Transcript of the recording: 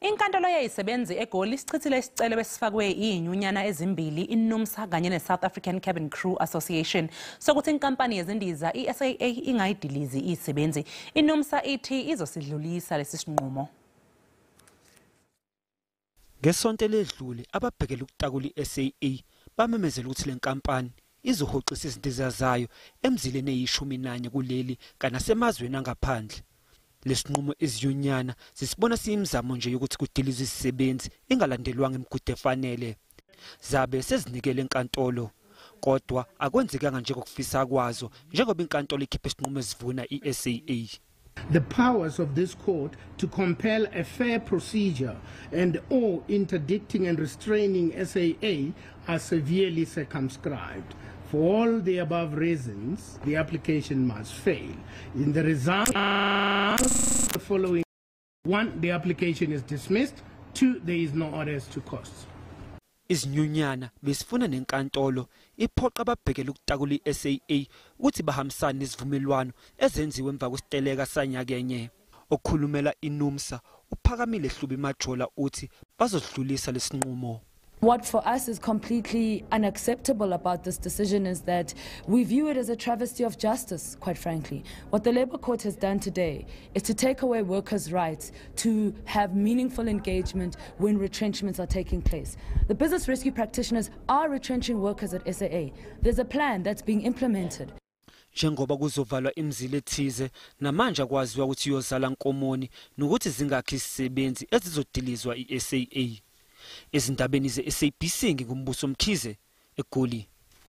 Inkantolo yayisebenzi eGoli isichithile isicelo esifakwe izinyunyana ezimbili iNUMSA kanye neSouth African Cabin Crew Association sokuthi inkampani yezindiza iSAA ingayidilizi izisebenzi. iNUMSA ithi izosidlulisa lesi sinqumo. Ngesonto ledlule ababhekela ukutakula iSAA bamemezela ukuthi le nkampani izohoxisa izindiza zayo emzileni eyi-11 kuleli kanasemazweni angaphandle. Lesinqumo izinyunyana zisibona siyimizamo nje yokuthi kudilizwe izisebenzi ingalandelwanga imigudu efanele. Zabe sezinikele enkantolo kodwa akwenzekanga njengokufisa kwazo njengoba inkantolo ikhiphe isinqumo esivuna iSAA. The powers of this court to compel a fair procedure and or interdicting and restraining SAA are severely circumscribed. For all the above reasons, the application must fail. In the result, the following: 1, the application is dismissed. 2, there is no orders to costs. Izinyunyana besifuna nenkantolo iphoqa ababhekela ukutakula iSAA ukuthi bahambisane nesivumelwano ezenziwe emva kwesiteleka sanyakenye. Okhulumela iNUMSA uPhakamile Hlubi Majola uthi bazodlulisa lesinqumo. What for us is completely unacceptable about this decision is that we view it as a travesty of justice, quite frankly. What the Labour Court has done today is to take away workers' rights to have meaningful engagement when retrenchments are taking place. The business rescue practitioners are retrenching workers at SAA. There's a plan that's being implemented. Njengoba kuzovalwa imizila ethize namanje akwaziwa ukuthi iyozala nkomoni nokuthi zingakhi izisebenzi ezizodilizwa iSAA. Ezindabeni ze-SABC ngumbuso Mkhize eGoli.